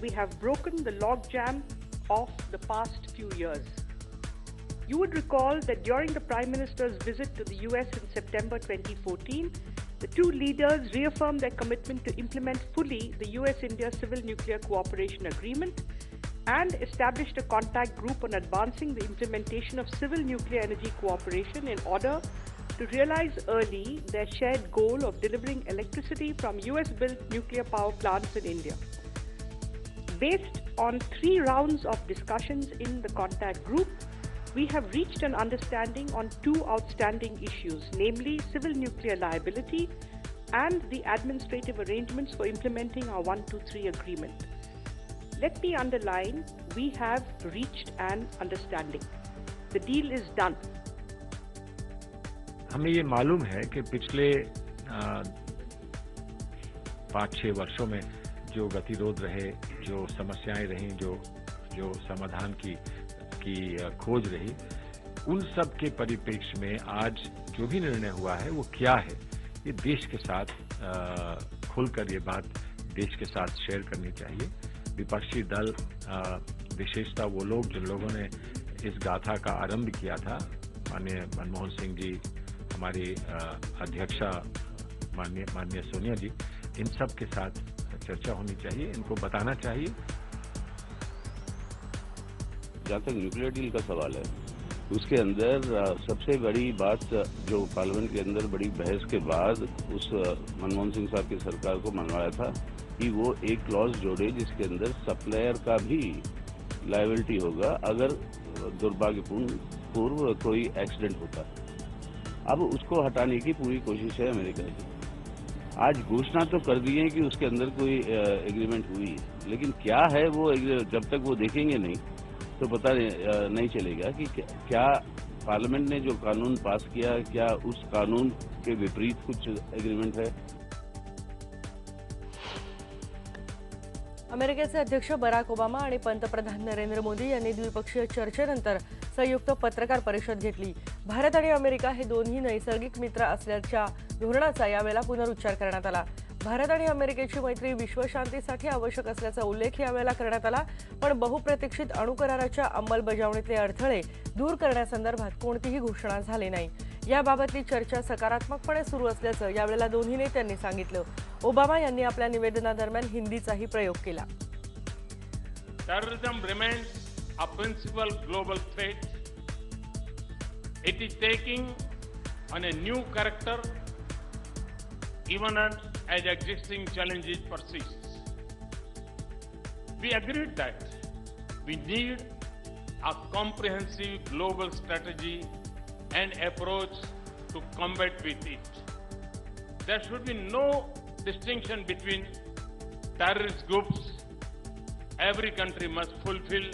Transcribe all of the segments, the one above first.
we have broken the logjam of the past few years. You would recall that during the Prime Minister's visit to the US in September 2014, the two leaders reaffirmed their commitment to implement fully the US-India Civil Nuclear Cooperation Agreement and established a contact group on advancing the implementation of civil nuclear energy cooperation in order to realize early their shared goal of delivering electricity from US-built nuclear power plants in India. Based on 3 rounds of discussions in the contact group, we have reached an understanding on 2 outstanding issues, namely civil nuclear liability and the administrative arrangements for implementing our 123 agreement. Let me underline, we have reached an understanding. The deal is done. हमें ये मालूम है कि पिछले 5-6 वर्षों में जो गतिरोध रहे, जो समस्याएं रहीं, जो समाधान की खोज रही, उन सब के परिप्रेक्ष्य में आज जो भी निर्णय हुआ है वो क्या है, ये देश के साथ खुलकर ये बात देश के साथ शेयर करनी चाहिए। विपक्षी दल, विशेषतः वो लोग जिन लोगों ने इस गाथा का आरंभ किया था, माननीय मनमोहन सिंह जी, हमारी अध्यक्षा माननीय सोनिया जी, इन सब के साथ चर्चा होनी चाहिए, इनको बताना चाहिए। जहाँ तक न्यूक्लियर डील का सवाल है, उसके अंदर सबसे बड़ी बात जो पार्लियामेंट के अंदर बड़ी बहस के बाद उस मनमोहन सिंह साहब की सरकार को मनवाया था कि वो एक क्लॉज जोड़े जिसके अंदर सप्लायर का भी लायबिलिटी होगा अगर दुर्भाग्यपूर्ण कोई एक्सीडेंट होता है। अब उसको हटाने की पूरी कोशिश है अमेरिका की। आज घोषणा तो कर दी है कि उसके अंदर कोई एग्रीमेंट हुई है, लेकिन क्या है वो जब तक वो देखेंगे नहीं तो पता नहीं चलेगा कि क्या पार्लियामेंट ने जो कानून पास किया, क्या उस कानून के विपरीत कुछ एग्रीमेंट है। अमेरिकेचे अध्यक्ष बराक ओबामा आणि पंतप्रधान नरेंद्र मोदी यांनी द्विपक्षीय चर्चेनंतर संयुक्त पत्रकार परिषद घेतली। भारत आणि अमेरिका हे दोन्ही नैसर्गिक मित्र असल्याच्या धोरणाचा यावेळेला पुनरुच्चार करण्यात आला। भारत आणि अमेरिकेची मैत्री विश्वशांतीसाठी आवश्यक असल्याचा उल्लेख यावेळेला करण्यात आला, पण बहुप्रतीक्षित अणुकराराच्या अंमलबजावणीतले अडथळे दूर करण्यासंदर्भात कोणतीही घोषणा झाली नाही। याबाबतली चर्चा सकारात्मकपणे सुरू असल्याचं यावेळेला दोन्ही नेत्यांनी सांगितलं। ओबामा यांनी आपल्या निवेदनादरम्यान हिंदीचाही प्रयोग केला। Terrorism remains a principal global threat. It is taking on a new character even as existing challenges persist. We agreed that we need a comprehensive global strategy and approach to combat with it. There should be no distinction between terrorist groups. Every country must fulfill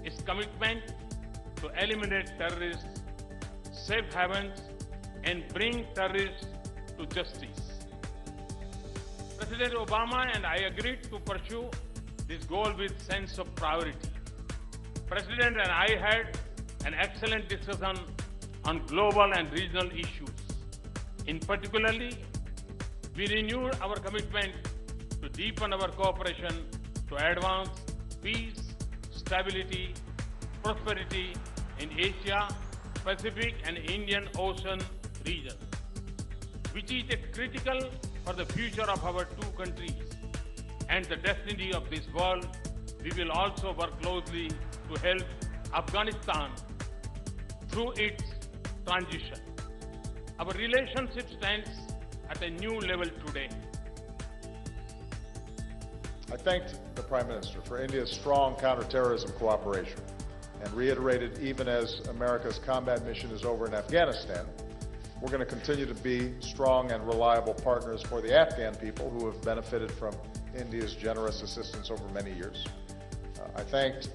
its commitment to eliminate terrorist safe havens and bring terrorists to justice. President Obama and I agreed to pursue this goal with sense of priority. President and I had an excellent discussion on global and regional issues. In particularly, we renewed our commitment to deepen our cooperation to advance peace, stability, prosperity in Asia, Pacific and Indian Ocean region, which is critical for the future of our two countries and the destiny of this world. We will also work closely to help Afghanistan through its transition. Our relationship stands at a new level today. I thanked the Prime Minister for India's strong counterterrorism cooperation and reiterated even as America's combat mission is over in Afghanistan, we're going to continue to be strong and reliable partners for the Afghan people who have benefited from India's generous assistance over many years. I thanked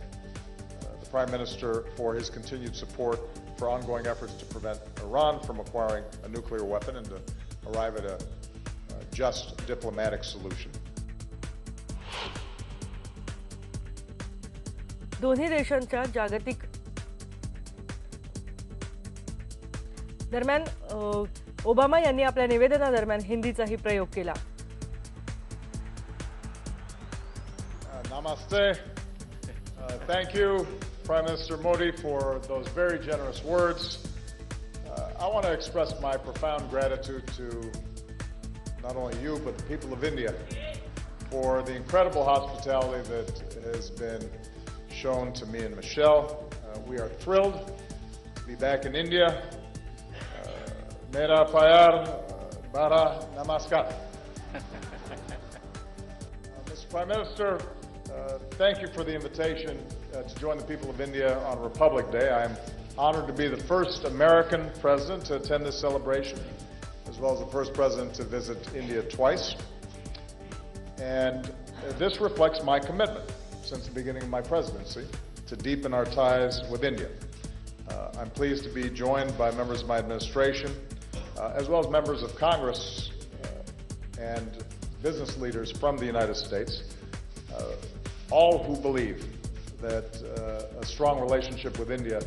the Prime Minister for his continued support for ongoing efforts to prevent Iran from acquiring a nuclear weapon and to arrive at a just diplomatic solution. दोन्ही देशांच्या जागतिक दरम्यान Obama यांनी आपल्या निवेदनादरम्यान हिंदीचाही प्रयोग केला। Namaste. Thank you, Prime Minister Modi, for those very generous words. I want to express my profound gratitude to not only you, but the people of India for the incredible hospitality that has been shown to me and Michelle. We are thrilled to be back in India. Mera pyar, bara namaskar. Mr. Prime Minister, thank you for the invitation to join the people of India on Republic Day. I am honored to be the first American president to attend this celebration, as well as the first president to visit India twice. And this reflects my commitment since the beginning of my presidency to deepen our ties with India. I'm pleased to be joined by members of my administration, as well as members of Congress and business leaders from the United States, all who believe that a strong relationship with India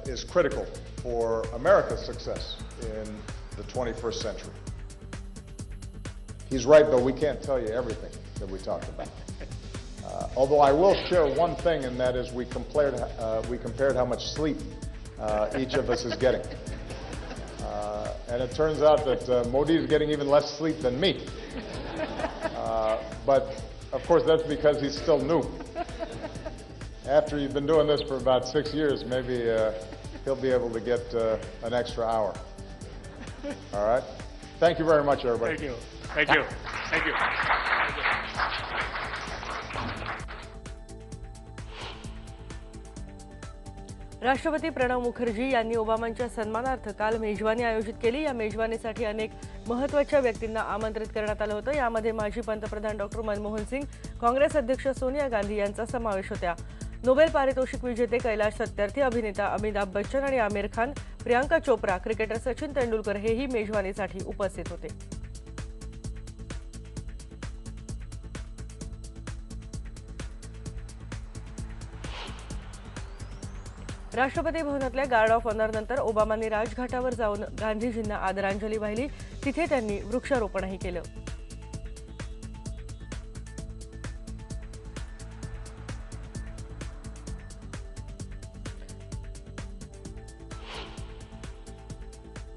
is critical for America's success in the 21st century. He's right, though, we can't tell you everything that we talked about. Although I will share one thing, and that is we compared how much sleep each of us is getting. And it turns out that Modi is getting even less sleep than me. But, of course, that's because he's still new. After you've been doing this for about 6 years, maybe he'll be able to get an extra hour. All right? Thank you very much, everybody. Thank you. Thank you. Thank you. राष्ट्रपती प्रणव मुखर्जी यांनी ओबामांच्या सन्मानार्थ काल मेजवानी आयोजित केली। या मेजवानीसाठी अनेक महत्त्वाच्या व्यक्तींना आमंत्रित करण्यात आलं होतं। यामध्ये माजी पंतप्रधान डॉ. मनमोहन सिंग, काँग्रेस अध्यक्ष सोनिया गांधी यांचा समावेश होता। नोबेल पारितोषिक विजेते कैलाश सत्यार्थी, अभिनेता अमिताभ बच्चन आणि आमिर खान, प्रियांका चोप्रा, क्रिकेटर सचिन तेंडुलकर हेही मेजवानीसाठी उपस्थित होते। राष्ट्रपती भवनातल्या गार्ड ऑफ ऑनर नंतर ओबामांनी राजघाटावर जाऊन गांधीजींना आदरांजली वाहिली। तिथे त्यांनी वृक्षारोपणही केलं।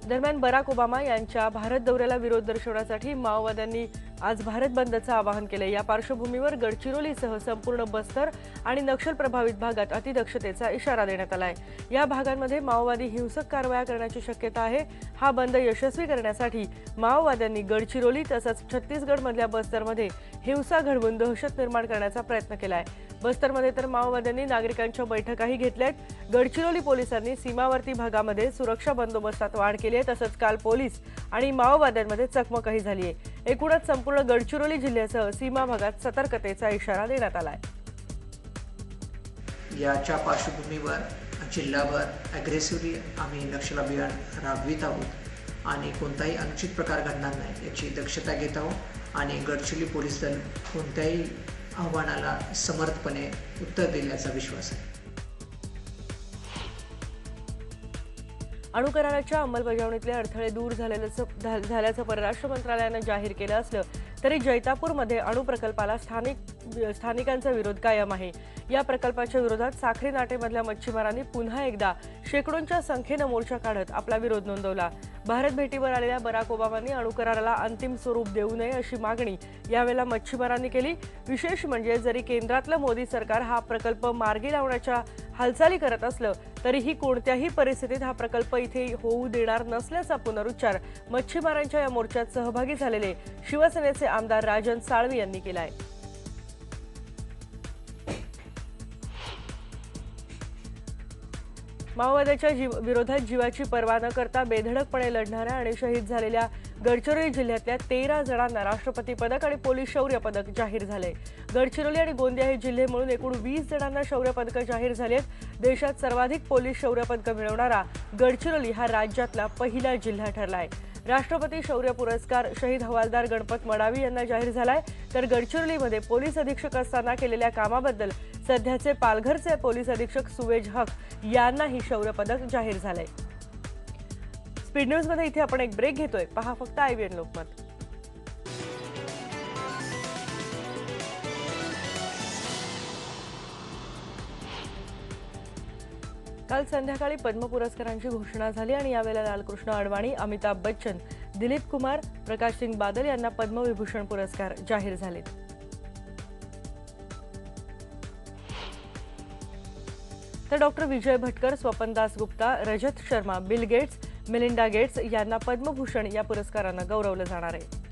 दरम्यान बराक ओबामा यांच्या भारत दौऱ्याला विरोध दर्शवण्यासाठी माओवाद्यांनी आज भारत बंदचं आवाहन केले। या पार्श्वभूमीवर गडचिरोलीसह संपूर्ण बस्तर आणि नक्षल प्रभावित भागात अतिदक्षतेचा इशारा देण्यात आलाय। या भागांमध्ये माओवादी हिंसक कारवाया करण्याची शक्यता आहे। हा बंद यशस्वी करण्यासाठी माओवाद्यांनी गडचिरोली तसंच छत्तीसगडमधल्या बस्तरमध्ये हिंसा घडवून दहशत निर्माण करण्याचा प्रयत्न केलाय। बस्तरमध्ये तर माओवाद्यांनी नागरिकांच्या बैठकाही घेतल्यात। गडचिरोली पोलिसांनी सीमावर्ती भागामध्ये सुरक्षा बंदोबस्तात वाढ केली आहे। तसंच काल पोलीस आणि माओवाद्यांमध्ये चकमकही झाली आहे। एकूणच संपूर्ण गडचिरोली जिल्ह्यासह सीमा भागात सतर्कतेचा इशारा देण्यात आलाय। याच्या पार्श्वभूमीवर जिल्हाभर अग्रेसिव्हली आम्ही नक्षल अभियान राबवित आहोत आणि कोणताही अनुचित प्रकार घडणार नाही याची दक्षता घेत आहोत आणि गडचिरोली पोलीस दल कोणत्याही आव्हानाला समर्थपणे उत्तर देईल याचा विश्वास आहे। अणुकराराच्या अंमलबजावणीतले अडथळे दूर झाल्याचं परराष्ट्र मंत्रालयानं जाहीर केलं असलं तरी जैतापूरमध्ये अणु प्रकल्पाला स्थानिकांचा विरोध कायम आहे। या प्रकल्पाच्या विरोधात साखरी नाटेमधल्या मच्छीमारांनी पुन्हा एकदा शेकडोंच्या संख्येनं मोर्चा काढत आपला विरोध नोंदवला। भारत भेटीवर आलेल्या बराक ओबामांनी अणुकराराला अंतिम स्वरूप देऊ नये अशी मागणी यावेळेला मच्छीमारांनी केली। विशेष म्हणजे जरी केंद्रातलं मोदी सरकार हा प्रकल्प मार्गी लावण्याच्या हालचाली करत असलं तरीही कोणत्याही परिस्थितीत हा प्रकल्प इथे होऊ देणार नसल्याचा पुनरुच्चार मच्छीमारांच्या या मोर्चात सहभागी झालेले शिवसेनेचे आमदार राजन साळवी यांनी केलाय। माओवाद्याच्या विरोधात जीवाची पर्वा न करता बेधडकपणे लढणाऱ्या आणि शहीद झालेल्या गडचिरोली जिल्ह्यातल्या 13 जणांना राष्ट्रपती पदक आणि पोलीस शौर्य पदक जाहीर झाले। गडचिरोली आणि गोंदिया हे जिल्हे मिळून एकूण 20 जणांना शौर्य पदक जाहीर झालेत। देशात सर्वाधिक पोलीस शौर्य पदक मिळवणारा गडचिरोली हा राज्यातला पहिला जिल्हा ठरला आहे। राष्ट्रपती शौर्य पुरस्कार शहीद हवालदार गणपत मडावी यांना जाहीर झालाय तर गडचिरोलीमध्ये पोलीस अधीक्षक असताना केलेल्या कामाबद्दल सध्याचे पालघरचे पोलीस अधीक्षक सुवेज हक यांनाही शौर्य पदक जाहीर झालंय। स्पीड न्यूज मध्ये इथे आपण एक ब्रेक घेतोय। पहा फक्त IVN लोकमत। काल संध्याकाळी पद्म पुरस्कारांची घोषणा झाली आणि यावेळेला लालकृष्ण अडवाणी, अमिताभ बच्चन, दिलीप कुमार, प्रकाश सिंग बादल यांना पद्मविभूषण पुरस्कार जाहीर झालेत. तर doctor Vijay Bhatkar, Swapan Dasgupta, Rajat Sharma, Bill Gates, Melinda Gates यांना पद्मभूषण या पुरस्कारानं गौरवलं जाणार आहे.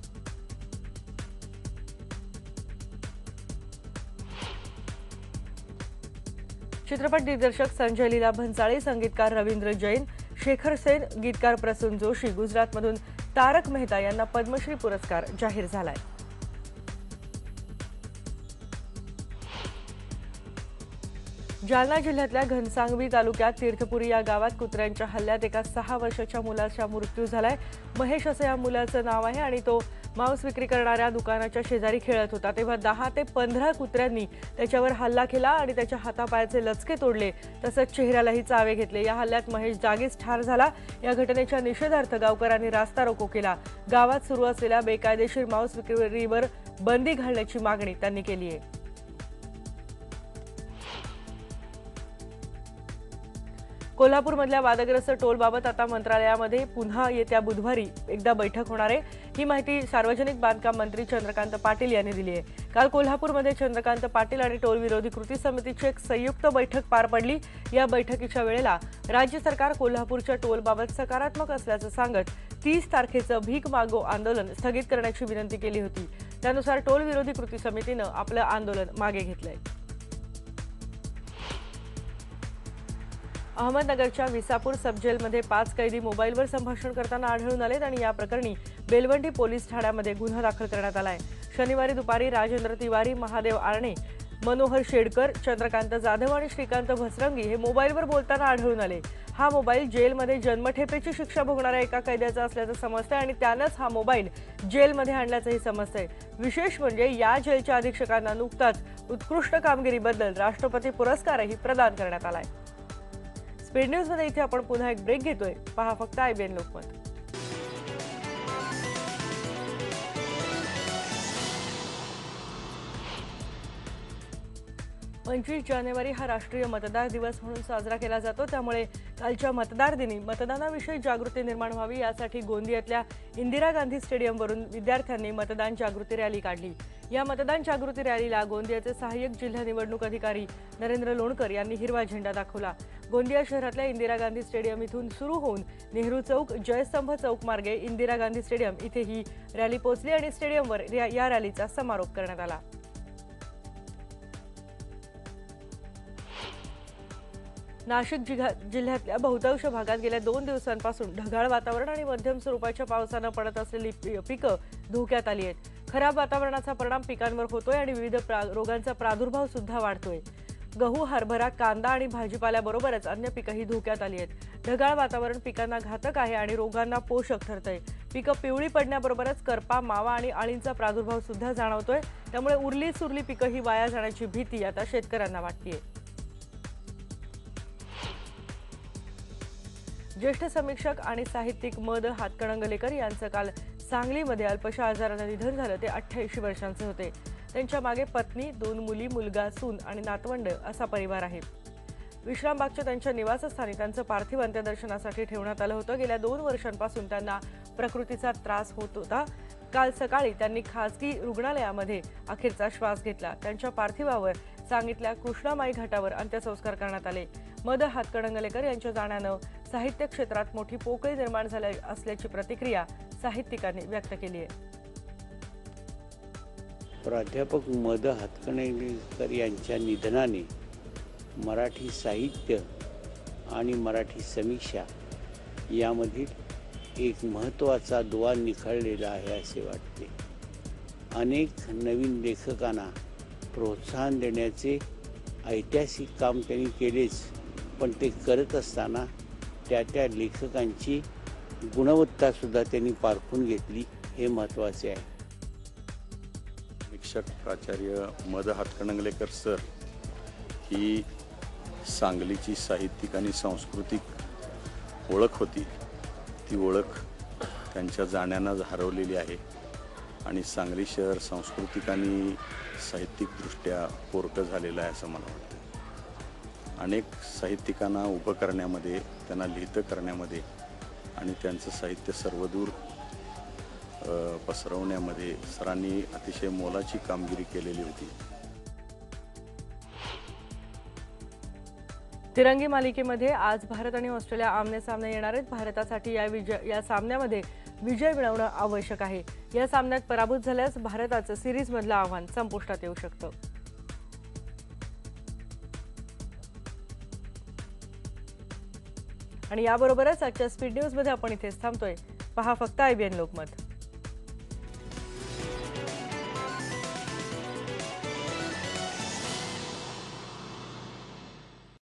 चित्रपट दिग्दर्शक संजय लीला भन्साळी, संगीतकार रवींद्र जैन, शेखर सेन, गीतकार प्रसून जोशी, गुजरातमधून तारक मेहता यांना पद्मश्री पुरस्कार जाहीर झालाय. जालना जिल्ह्यातल्या घनसांगवी तालुक्यात तीर्थपुरी या गावात कुत्र्यांच्या हल्ल्यात एका 6 वर्षाच्या मुलाचा मृत्यू झालाय. महेश असं या मुलाचं नाव आहे आणि तो मांस विक्री करणाऱ्या दुकानाच्या शेजारी खेळत होता. तेव्हा 10 ते 15 कुत्र्यांनी त्याच्यावर हल्ला केला आणि त्याच्या हातापायाचे लचके तोडले, तसंच चेहऱ्यालाही चावे घेतले. या हल्ल्यात महेश जागीच ठार झाला. या घटनेच्या निषेधार्थ गावकऱ्यांनी रास्ता रोको केला. गावात सुरू असलेल्या बेकायदेशीर मांस विक्रीवर बंदी घालण्याची मागणी त्यांनी केली आहे. कोल्हापूरमधल्या वादग्रस्त टोलबाबत आता मंत्रालयामध्ये पुन्हा येत्या बुधवारी एकदा बैठक होणार आहे. ही माहिती सार्वजनिक बांधकाम मंत्री चंद्रकांत पाटील यांनी दिली आहे. काल कोल्हापूरमध्ये चंद्रकांत पाटील आणि टोल विरोधी कृती समितीची एक संयुक्त बैठक पार पडली. या बैठकीच्या वेळेला राज्य सरकार कोल्हापूरच्या टोलबाबत सकारात्मक असल्याचं सांगत 30 तारखेचं भीक मागो आंदोलन स्थगित करण्याची विनंती केली होती. त्यानुसार टोल विरोधी कृती समितीनं आपलं आंदोलन मागे घेतलंय. अहमदनगरच्या विसापूर सबजेलमध्ये 5 कैदी मोबाईलवर संभाषण करताना आढळून आलेत आणि या प्रकरणी बेलवंडी पोलीस ठाण्यामध्ये गुन्हा दाखल करण्यात आलाय. शनिवारी दुपारी राजेंद्र तिवारी, महादेव आरणे, मनोहर शेडकर, चंद्रकांत जाधव आणि श्रीकांत भसरंगी हे मोबाईलवर बोलताना आढळून आले. हा मोबाईल जेलमध्ये जन्मठेपेची शिक्षा भोगणाऱ्या एका कैद्याचा असल्याचं समजतंय आणि त्यानंच हा मोबाईल जेलमध्ये आणल्याचंही समजतंय. विशेष म्हणजे या जेलच्या अधीक्षकांना नुकताच उत्कृष्ट कामगिरीबद्दल राष्ट्रपती पुरस्कारही प्रदान करण्यात आलाय. स्पीड न्यूजमध्ये इथे आपण पुन्हा एक ब्रेक घेतोय. पहा फक्त IBN लोकमत. 25 जानेवारी हा राष्ट्रीय मतदार दिवस म्हणून साजरा केला जातो. त्यामुळे कालच्या मतदार दिनी मतदानाविषयी जागृती निर्माण व्हावी यासाठी गोंदियातल्या इंदिरा गांधी स्टेडियमवरून विद्यार्थ्यांनी मतदान जागृती रॅली काढली. या मतदान जागृती रॅलीला गोंदियाचे सहाय्यक जिल्हा निवडणूक अधिकारी नरेंद्र लोणकर यांनी हिरवा झेंडा दाखवला. गोंदिया शहरातल्या इंदिरा गांधी स्टेडियम इथून सुरू होऊन नेहरू चौक, जयस्तंभ चौक मार्गे इंदिरा गांधी स्टेडियम इथे ही रॅली पोहोचली आणि स्टेडियमवर या रॅलीचा समारोप करण्यात आला. नाशिक जिल्ह्यातल्या बहुतांश भागात गेल्या 2 दिवसांपासून ढगाळ वातावरण आणि मध्यम स्वरूपाच्या पावसानं पडत असलेली पिकं धोक्यात आली आहेत. खराब वातावरणाचा परिणाम पिकांवर होतोय आणि विविध रोगांचा प्रादुर्भाव सुद्धा वाढतोय. गहू, हरभरा, कांदा आणि भाजीपाल्याबरोबरच अन्य पिकंही धोक्यात आली आहेत. ढगाळ वातावरण पिकांना घातक आहे आणि रोगांना पोषक ठरतंय. पिकं पिवळी पडण्याबरोबरच करपा, मावा आणि अळींचा प्रादुर्भाव सुद्धा जाणवतोय. त्यामुळे उरली सुरली पिकं ही वाया जाण्याची भीती आता शेतकऱ्यांना वाटतेय. ज्येष्ठ समीक्षक आणि साहित्यिक म.द. हातकणंगलेकर यांचं काल सांगलीमध्ये अल्पशा आजारानं निधन झालं. ते 88 वर्षांचे होते. त्यांच्या मागे पत्नी, 2 मुली, मुलगा, सून आणि नातवंड असा परिवार आहे. विश्रामबागच्या त्यांच्या निवासस्थानी त्यांचं पार्थिव अंत्यदर्शनासाठी ठेवण्यात आलं होतं. गेल्या 2 वर्षांपासून त्यांना प्रकृतीचा त्रास होत होता. काल सकाळी त्यांनी खासगी रुग्णालयामध्ये अखेरचा श्वास घेतला. त्यांच्या पार्थिवावर सांगितल्या कृष्णामाई घाटावर अंत्यसंस्कार करण्यात आले. म.द. हातकणंगलेकर यांच्या जाण्यानं साहित्य क्षेत्रात मोठी पोकळी निर्माण झाली असल्याची प्रतिक्रिया साहित्यिकांनी व्यक्त केली आहे. प्राध्यापक म.द. हातकणंगलेकर यांच्या निधनाने मराठी साहित्य आणि मराठी समीक्षा यामधील एक महत्त्वाचा दुवा निखळलेला आहे असे वाटते. अनेक नवीन लेखकांना प्रोत्साहन देण्याचे ऐतिहासिक काम त्यांनी केलेच, पण ते करत असताना त्या लेखकांची गुणवत्तासुद्धा त्यांनी पारखून घेतली, हे महत्त्वाचे आहे. शिक्षक प्राचार्य म.द. हातकणंगलेकर सर ही सांगलीची साहित्यिक आणि सांस्कृतिक ओळख होती. ती ओळख त्यांच्या जाण्यानं हरवलेली आहे आणि सांगली शहर सांस्कृतिक आणि साहित्यिकदृष्ट्या पोरकं झालेलं आहे असं मला वाटतं. अनेक साहित्यिकांना उभं करण्यामध्ये, त्यांना लिहितं करण्यामध्ये आणि त्यांचं साहित्य सर्वदूर पसरवण्यामध्ये सरांनी अतिशय मोलाची कामगिरी केलेली होती. तिरंगी मालिकेमध्ये आज भारत आणि ऑस्ट्रेलिया आमने सामने येणार आहेत. भारतासाठी या सामन्यामध्ये विजय मिळवणं आवश्यक आहे. या सामन्यात पराभूत झाल्यास भारताचं सिरीजमधलं आव्हान संपुष्टात येऊ शकतं. आणि याबरोबरच आजच्या स्पीड न्यूजमध्ये आपण इथेच थांबतोय. पहा फक्त IBN लोकमत.